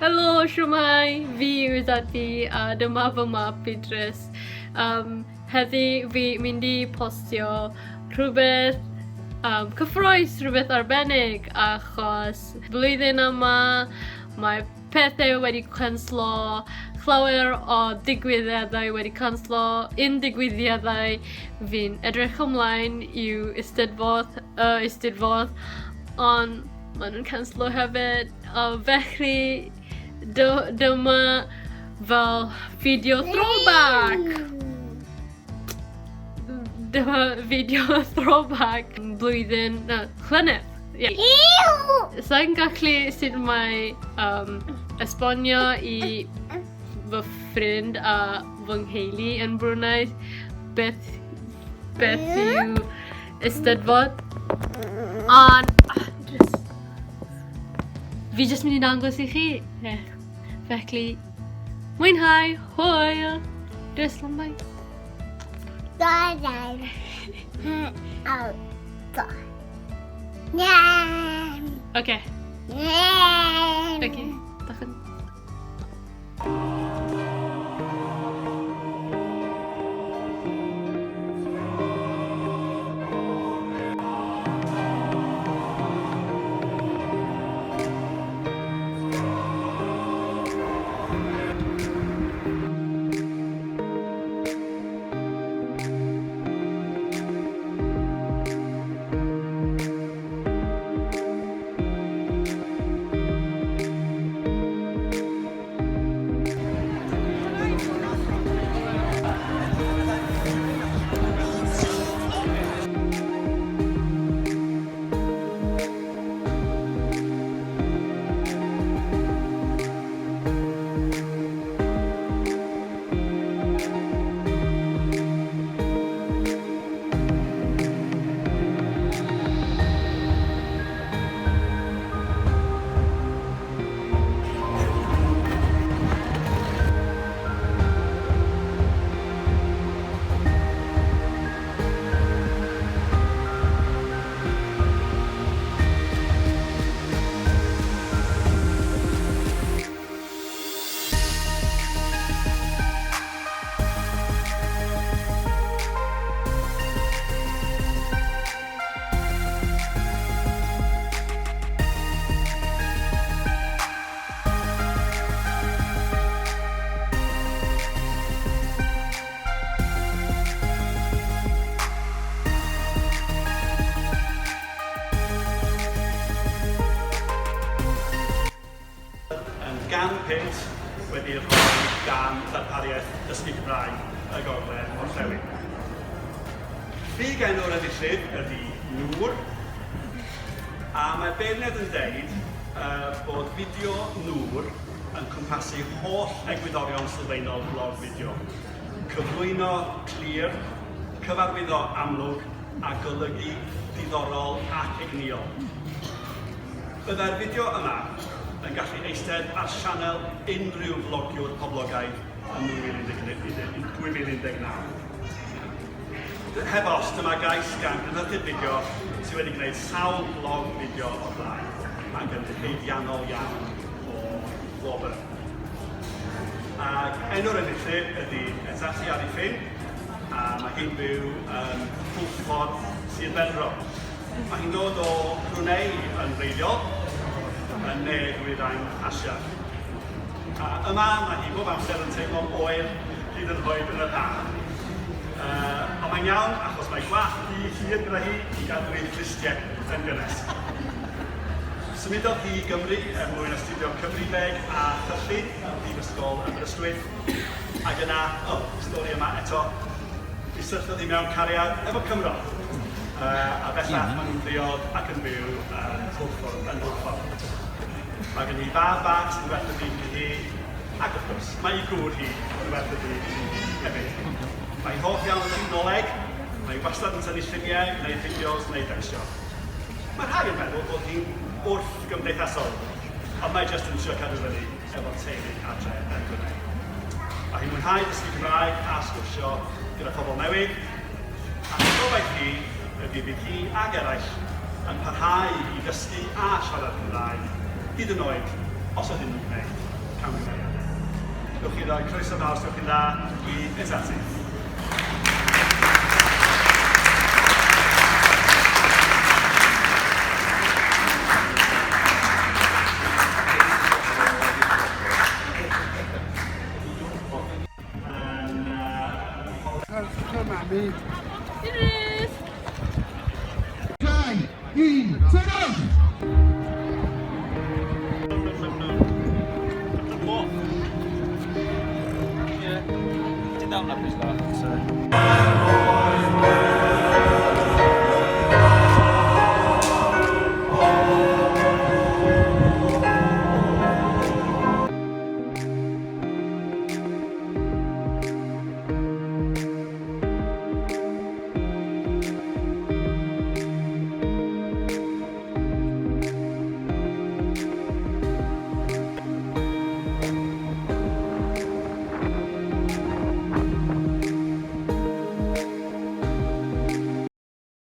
Helo, Shwmae, fi yw wedi a dyma fy map Idris. Heddi fi mynd i postio rhywbeth cyffroes, rhywbeth arbennig achos blwyddyn yma mae pethau wedi canslo, llawer o digwyddiadau wedi canslo, digwyddiadau fi'n edrych ymlaen i'w Eisteddfod, ond maen nhw'n canslo hefyd, felly dyma fel fideo throwback. Dyma fideo throwback blwyddyn, llynedd. Sa'n gallu sut mae esbonio i fy ffrind a fy nheulu yn Brunei beth yw Eisteddfod. Ond fi jyst mynd i dangos i chi. Felly, mwynhau, hwyl! Jyst lambai. Doedd. Oce. Oce, dachyn. Gan Pint wedi rhoi gan ddarpariaeth dysgu Cymraeg y Gogledd Orllewin. Enw'r Enillais ydy nŵr, a mae beirniad yn deud bod fideo nŵr yn cwmpasu holl egwyddorion sylfaenol vlog fideo. Cyflwyno clir, cyfarwyddo amlwg a golygu diddorol ac egnïol. Byddai'r fideo yma yn gallu eistedd ar sianel unrhyw vlogiwr poblogaidd yn 2019. Hefos, dyma gais gan gynhyrchu'r fideo sydd wedi gwneud sawl vlog fideo o'r blaen ac yn llwyddiannol iawn o wobr. Enw'r Enillais ydy Eisteddfod, a mae hi'n byw yn Eisteddfod, Sir Benfro. Mae hi'n dod o Brunei yn wreiddiol, yn ne Dwyrain Asia. Yma mae hi bob amser yn teimlo oer hyd yn oed yn yr haf. Ond mae'n iawn achos mae gwallt hi hir gyda hi i gadw ei fflistiau yn gynnes. Symudodd hi i Gymru mwyn astudio cyfrifeg a chyllid yn Brifysgol Aberystwyth. Ac yna, stori yma eto, i syrthiodd hi mewn cariad efo Cymro. A bellach maen nhw'n ddiod ac yn byw yn Llynedd. Mae gen i fab bach sy'n werth y byd i hi, ac wrth gwrs, mae ei gŵr hi yn werth y byd i hi hefyd. Mae'n hoff iawn yn technoleg, mae wastad yn tynnu lluniau, gwneud fideos, gwneud densio. Mae rhai yn meddwl bod hi'n wrth gymdeithasol, ond mae jyst yn trio cadw fyny efo teulu adre yn Brunei. Mae hi'n mwynhau dysgu Cymraeg a sgwrsio gyda phobl newydd, ac gobaith hi ydy bydd hi ag eraill yn parhau i ddysgu a siarad Cymraeg hyd yn oed os ydyn nhw'n gwneud. camgymeriad. Rwy'ch chi roi croeso mawr, rwy'ch chi'n dda i Eistedd.